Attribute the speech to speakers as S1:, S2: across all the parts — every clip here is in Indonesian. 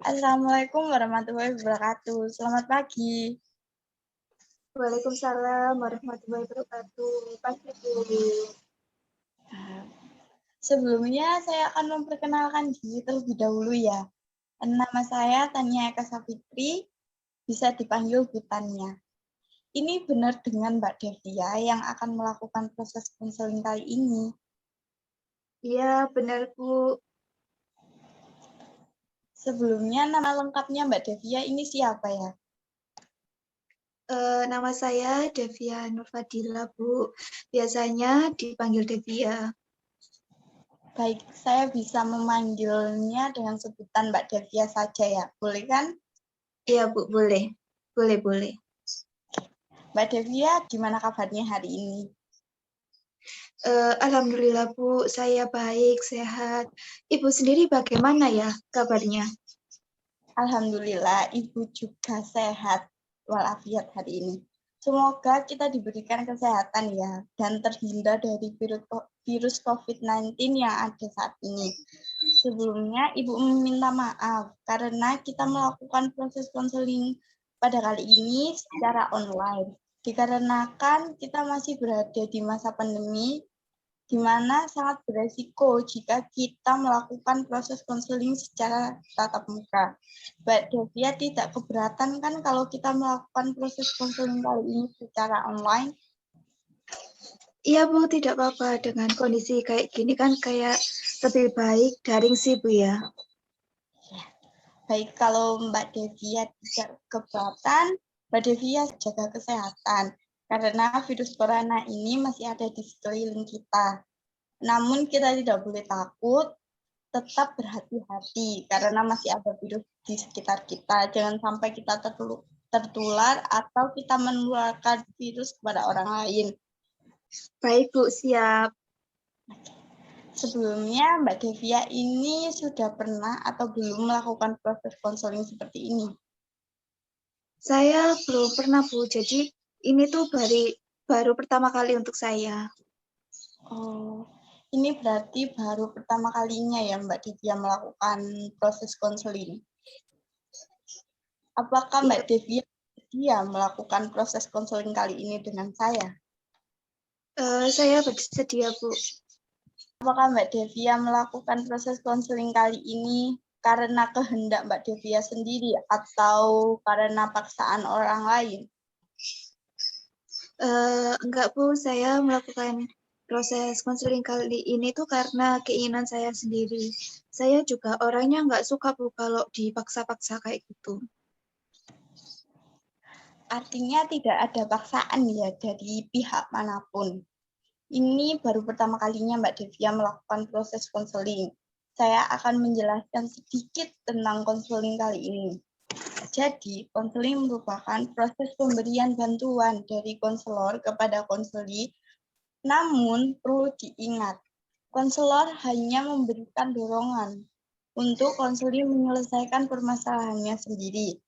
S1: Assalamualaikum warahmatullahi wabarakatuh. Selamat pagi.
S2: Waalaikumsalam warahmatullahi wabarakatuh. Pagi, Bu.
S1: Sebelumnya saya akan memperkenalkan diri terlebih dahulu ya. Nama saya Tania Eka Safitri, bisa dipanggil Bu Tania. Ini benar dengan Mbak Devia yang akan melakukan proses konseling kali ini.
S2: Iya, benar, Bu.
S1: Sebelumnya nama lengkapnya Mbak Devia ini siapa ya?
S2: Nama saya Devia Nurfadila, Bu. Biasanya dipanggil Devia.
S1: Baik, saya bisa memanggilnya dengan sebutan Mbak Devia saja ya, boleh kan?
S2: Iya, Bu, boleh. Boleh.
S1: Mbak Devia, gimana kabarnya hari ini?
S2: Alhamdulillah, Bu. Saya baik, sehat. Ibu sendiri bagaimana ya kabarnya?
S1: Alhamdulillah, Ibu juga sehat walafiat hari ini. Semoga kita diberikan kesehatan ya, dan terhindar dari virus COVID-19 yang ada saat ini. Sebelumnya, Ibu meminta maaf karena kita melakukan proses konseling pada kali ini secara online. Dikarenakan kita masih berada di masa pandemi, di mana sangat beresiko jika kita melakukan proses konseling secara tatap muka. Mbak Devia tidak keberatan kan kalau kita melakukan proses konseling kali ini secara online?
S2: Iya, Bu, tidak apa-apa. Dengan kondisi kayak gini kan kayak lebih baik daring sih, Bu, ya.
S1: Baik, kalau Mbak Devia tidak keberatan, Mbak Devia jaga kesehatan karena virus corona ini masih ada di sekeliling kita. Namun kita tidak boleh takut, tetap berhati-hati karena masih ada virus di sekitar kita. Jangan sampai kita tertular atau kita menularkan virus kepada orang lain.
S2: Baik, Bu, siap.
S1: Sebelumnya, Mbak Devia ini sudah pernah atau belum melakukan proses konseling seperti ini?
S2: Saya belum pernah, Bu. Jadi ini tuh baru pertama kali untuk saya.
S1: Oh, ini berarti baru pertama kalinya ya Mbak Devia melakukan proses konseling. Apakah Mbak
S2: Iya,
S1: Devia melakukan proses konseling kali ini dengan saya?
S2: saya bersedia, Bu.
S1: Apakah Mbak Devia melakukan proses konseling kali ini karena kehendak Mbak Devia sendiri atau karena paksaan orang lain?
S2: Enggak, Bu. Saya melakukan proses konseling kali ini tuh karena keinginan saya sendiri. Saya juga orangnya nggak suka, Bu, kalau dipaksa-paksa kayak gitu.
S1: Artinya tidak ada paksaan ya dari pihak manapun. Ini baru pertama kalinya Mbak Devia melakukan proses konseling. Saya akan menjelaskan sedikit tentang konseling kali ini. Jadi, konseling merupakan proses pemberian bantuan dari konselor kepada konseli. Namun, perlu diingat, konselor hanya memberikan dorongan untuk konseli menyelesaikan permasalahannya sendiri.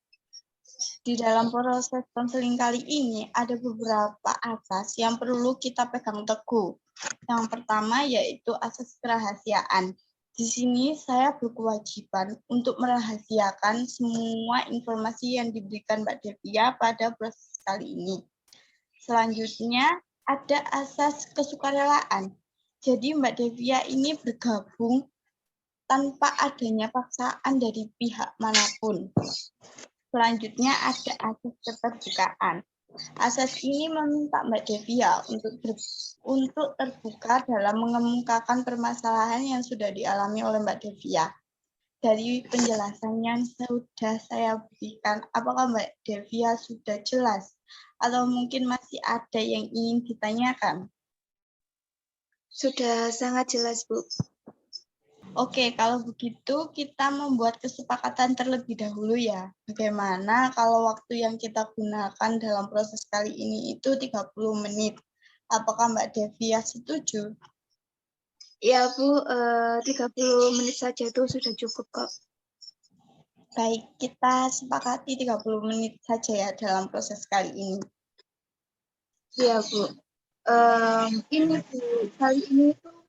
S1: Di dalam proses konseling kali ini ada beberapa asas yang perlu kita pegang teguh. Yang pertama yaitu asas kerahasiaan. Di sini saya berkewajiban untuk merahasiakan semua informasi yang diberikan Mbak Devia pada proses kali ini. Selanjutnya ada asas kesukarelaan. Jadi Mbak Devia ini bergabung tanpa adanya paksaan dari pihak manapun. Selanjutnya ada asas keterbukaan. Asas ini meminta Mbak Devia untuk terbuka dalam mengemukakan permasalahan yang sudah dialami oleh Mbak Devia. Dari penjelasan yang sudah saya berikan, apakah Mbak Devia sudah jelas? Atau mungkin masih ada yang ingin ditanyakan?
S2: Sudah sangat jelas, Bu.
S1: Oke, kalau begitu kita membuat kesepakatan terlebih dahulu ya. Bagaimana kalau waktu yang kita gunakan dalam proses kali ini itu 30 menit. Apakah Mbak Devia setuju?
S2: Ya, Bu, 30 menit saja itu sudah cukup kok.
S1: Baik, kita sepakati 30 menit saja ya dalam proses kali ini.
S2: Iya, Bu. Ini, Bu, kali ini tuh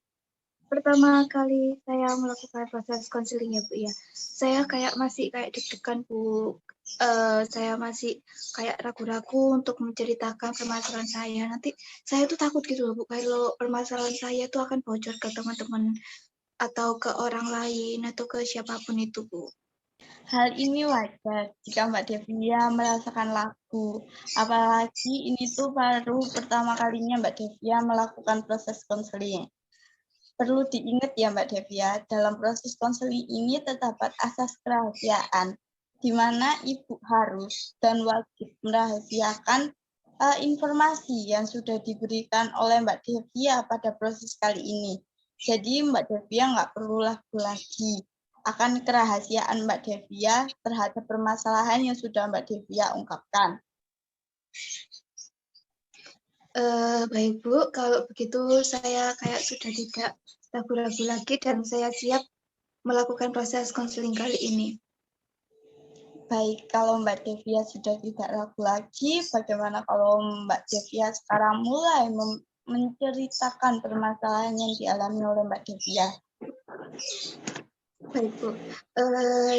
S2: pertama kali saya melakukan proses konseling ya Bu ya, saya kayak masih kayak deg-degan Bu. Saya masih kayak ragu-ragu untuk menceritakan permasalahan saya. Nanti saya tuh takut gitu loh Bu, kalau permasalahan saya tuh akan bocor ke teman-teman atau ke orang lain atau ke siapapun itu Bu.
S1: Hal ini wajar jika Mbak Devia merasakan ragu. Apalagi ini tuh baru pertama kalinya Mbak Devia melakukan proses konseling. Perlu diingat ya Mbak Devia, dalam proses konseling ini terdapat asas kerahasiaan, di mana Ibu harus dan wajib merahasiakan informasi yang sudah diberikan oleh Mbak Devia pada proses kali ini. Jadi Mbak Devia nggak perlu ragu lagi akan kerahasiaan Mbak Devia terhadap permasalahan yang sudah Mbak Devia ungkapkan.
S2: Baik Bu, kalau begitu saya kayak sudah tidak ragu-ragu lagi dan saya siap melakukan proses konseling kali ini.
S1: Baik, kalau Mbak Devia sudah tidak ragu lagi, bagaimana kalau Mbak Devia sekarang mulai menceritakan permasalahan yang dialami oleh Mbak Devia?
S2: Baik Bu,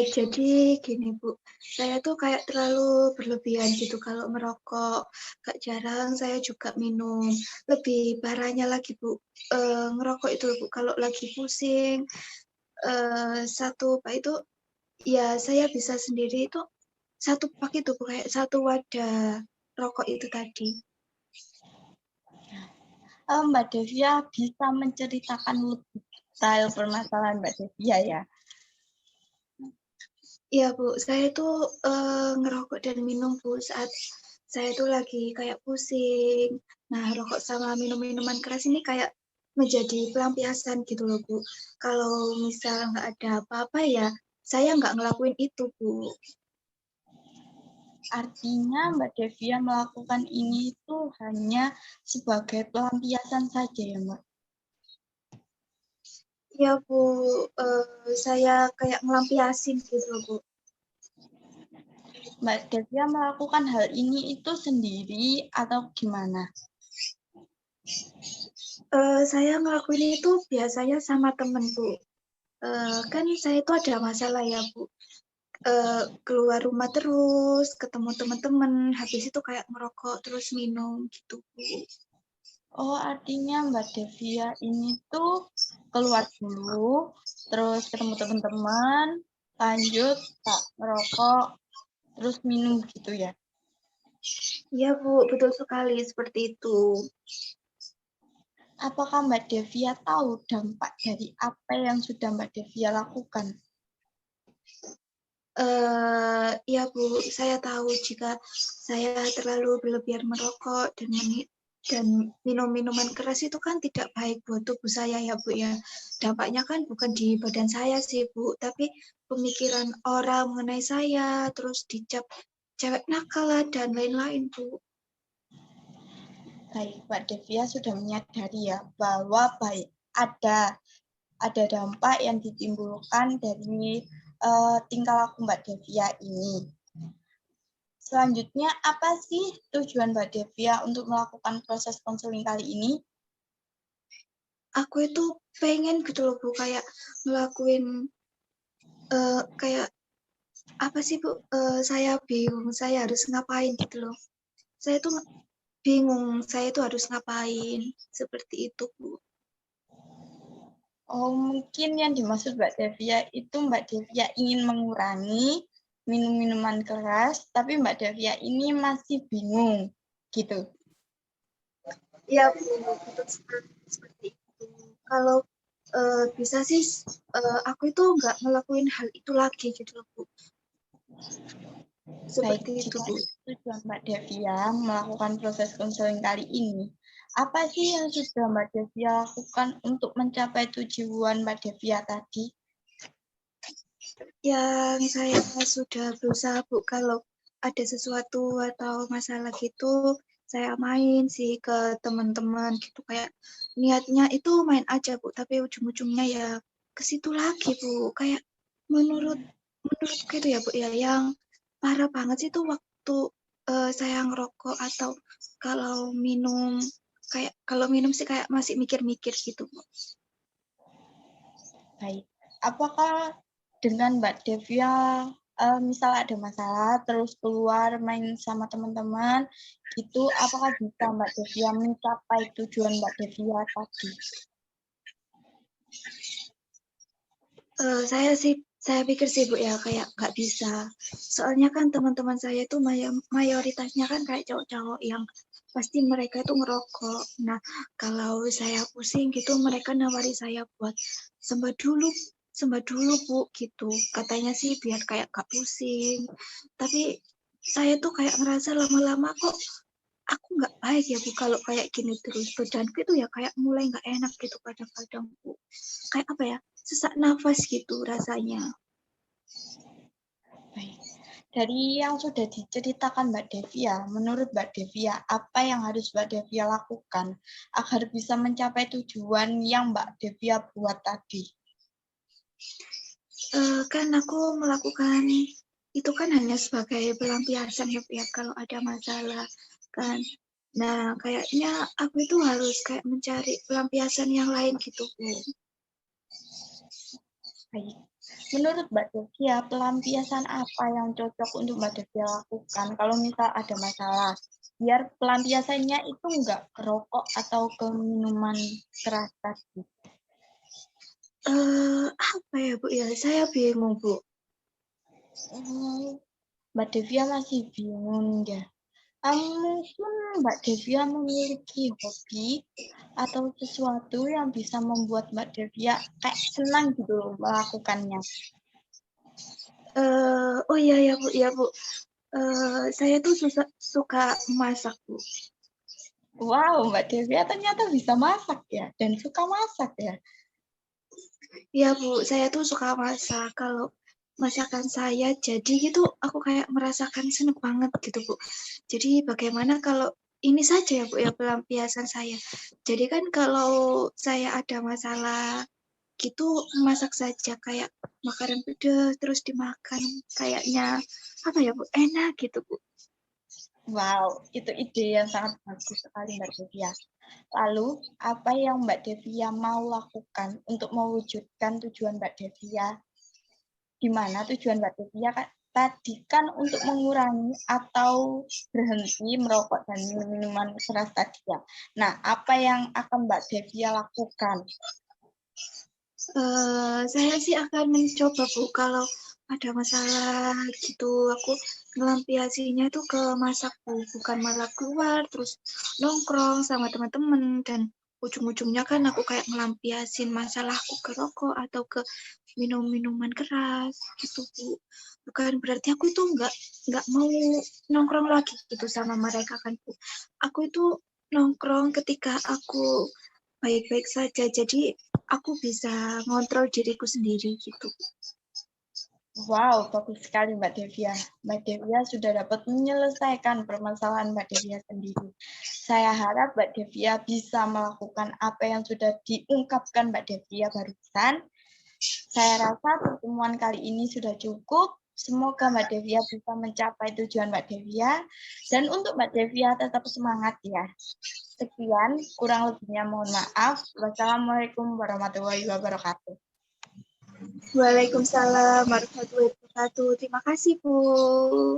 S2: jadi gini Bu, saya tuh kayak terlalu berlebihan gitu kalau merokok, gak jarang saya juga minum. Lebih parahnya lagi Bu, ngerokok itu Bu, kalau lagi pusing, satu pak itu, ya saya bisa sendiri itu, satu pak itu Bu, kayak satu wadah rokok itu tadi.
S1: Mbak Devia bisa menceritakan lebih detail permasalahan Mbak Devia ya?
S2: Iya Bu, saya tuh ngerokok dan minum Bu saat saya tuh lagi kayak pusing. Nah, rokok sama minum-minuman keras ini kayak menjadi pelampiasan gitu loh Bu. Kalau misal nggak ada apa-apa ya, saya nggak ngelakuin itu Bu.
S1: Artinya Mbak Devia melakukan ini itu hanya sebagai pelampiasan saja ya Mbak?
S2: Iya Bu, saya kayak ngelampiasin gitu loh Bu.
S1: Mbak Devia melakukan hal ini itu sendiri atau gimana?
S2: Saya ngelakuin itu biasanya sama temen Bu. Kan saya itu ada masalah ya Bu. Keluar rumah terus, ketemu teman-teman, habis itu kayak ngerokok terus minum gitu Bu.
S1: Oh, artinya Mbak Devia ini tuh keluar dulu, terus ketemu teman-teman, lanjut tak merokok, terus minum gitu ya?
S2: Iya Bu, betul sekali seperti itu.
S1: Apakah Mbak Devia tahu dampak dari apa yang sudah Mbak Devia lakukan?
S2: Iya Bu, saya tahu jika saya terlalu berlebihan merokok dan minum minuman keras itu kan tidak baik buat tubuh saya ya Bu ya. Dampaknya kan bukan di badan saya sih Bu, tapi pemikiran orang mengenai saya, terus dicap cewek nakal lah dan lain-lain Bu.
S1: Baik, Mbak Devia sudah menyadari ya bahwa baik ada dampak yang ditimbulkan dari tingkah laku Mbak Devia ini. Selanjutnya, apa sih tujuan Mbak Devia untuk melakukan proses konseling kali ini?
S2: Aku itu pengen gitu loh Bu, kayak ngelakuin kayak apa sih Bu? Saya bingung, saya harus ngapain gitu loh. Saya tuh bingung, saya tuh harus ngapain seperti itu Bu.
S1: Oh, mungkin yang dimaksud Mbak Devia itu Mbak Devia ingin mengurangi minum-minuman keras, tapi Mbak Devia ini masih bingung, gitu.
S2: Ya Bu, betul sekali seperti itu. Kalau bisa sih, aku itu nggak ngelakuin hal itu lagi gitu loh Bu.
S1: Baik,
S2: Seperti itu
S1: jika
S2: Bu.
S1: itu tujuan Mbak Devia melakukan proses konseling kali ini, apa sih yang sudah Mbak Devia lakukan untuk mencapai tujuan Mbak Devia tadi?
S2: Yang saya sudah berusaha Bu, kalau ada sesuatu atau masalah gitu, saya main sih ke teman-teman gitu, kayak niatnya itu main aja Bu, tapi ujung-ujungnya ya ke situ lagi Bu. Kayak menurut gitu ya Bu ya, yang parah banget sih itu waktu saya ngerokok atau kalau minum, kayak kalau minum sih kayak masih mikir-mikir gitu Bu.
S1: Baik. Apakah dengan Mbak Devia misal ada masalah terus keluar main sama teman-teman gitu, apakah bisa Mbak Devia mencapai tujuan Mbak Devia tadi?
S2: Saya pikir sih Bu ya kayak nggak bisa. Soalnya kan teman-teman saya itu mayoritasnya kan kayak cowok-cowok yang pasti mereka itu ngerokok. Nah, kalau saya pusing gitu mereka nawari saya buat sembuh dulu Bu gitu. Katanya sih biar kayak gak pusing. Tapi saya tuh kayak ngerasa lama-lama kok aku nggak baik ya Bu kalau kayak gini terus. Badanku itu ya kayak mulai nggak enak gitu kadang-kadang Bu. Kayak apa ya? Sesak nafas gitu rasanya.
S1: Baik. Dari yang sudah diceritakan Mbak Devia, menurut Mbak Devia, apa yang harus Mbak Devia lakukan agar bisa mencapai tujuan yang Mbak Devia buat tadi?
S2: Kan aku melakukan itu kan hanya sebagai pelampiasan ya kalau ada masalah kan. Nah, kayaknya aku itu harus kayak mencari pelampiasan yang lain gitu, Bu.
S1: Baik. Menurut Mbak Devia, pelampiasan apa yang cocok untuk Mbak Devia lakukan kalau misal ada masalah? Biar pelampiasannya itu enggak ke rokok atau ke minuman keras tadi.
S2: Apa ya, Bu ya? Saya bingung, Bu.
S1: Mbak Devia masih bingung ya. Mungkin Mbak Devia memiliki hobi atau sesuatu yang bisa membuat Mbak Devia kayak senang gitu loh melakukannya.
S2: Oh iya ya, Bu, ya, Bu. Saya tuh suka masak, Bu.
S1: Wow, Mbak Devia ternyata bisa masak ya dan suka masak ya.
S2: Iya, Bu, saya tuh suka masak. Kalau masakan saya jadi gitu, aku kayak merasakan seneng banget gitu, Bu. Jadi bagaimana kalau ini saja ya, Bu, ya pelampiasan saya. Jadi kan kalau saya ada masalah gitu, masak saja kayak makanan pedas terus dimakan. Kayaknya apa ya, Bu, enak gitu, Bu.
S1: Wow, itu ide yang sangat bagus sekali Mbak Devia. Lalu, apa yang Mbak Devia mau lakukan untuk mewujudkan tujuan Mbak Devia? Di mana tujuan Mbak Devia tadi kan untuk mengurangi atau berhenti merokok dan minuman keras tadi ya. Nah, apa yang akan Mbak Devia lakukan?
S2: Saya sih akan mencoba Bu kalau ada masalah gitu aku ngelampiasinya itu ke masak Bu, bukan malah keluar terus nongkrong sama teman-teman dan ujung-ujungnya kan aku kayak ngelampiasin masalahku ke rokok atau ke minum-minuman keras gitu Bu. Bukan berarti aku itu nggak mau nongkrong lagi gitu sama mereka kan Bu. Aku itu nongkrong ketika aku baik-baik saja. Jadi aku bisa ngontrol diriku sendiri gitu.
S1: Wow, bagus sekali Mbak Devia. Mbak Devia sudah dapat menyelesaikan permasalahan Mbak Devia sendiri. Saya harap Mbak Devia bisa melakukan apa yang sudah diungkapkan Mbak Devia barusan. Saya rasa pertemuan kali ini sudah cukup. Semoga Mbak Devia bisa mencapai tujuan Mbak Devia. Dan untuk Mbak Devia tetap semangat ya. Sekian, kurang lebihnya mohon maaf. Wassalamualaikum warahmatullahi wabarakatuh.
S2: Waalaikumsalam warahmatullahi wabarakatuh. Terima kasih, Bu.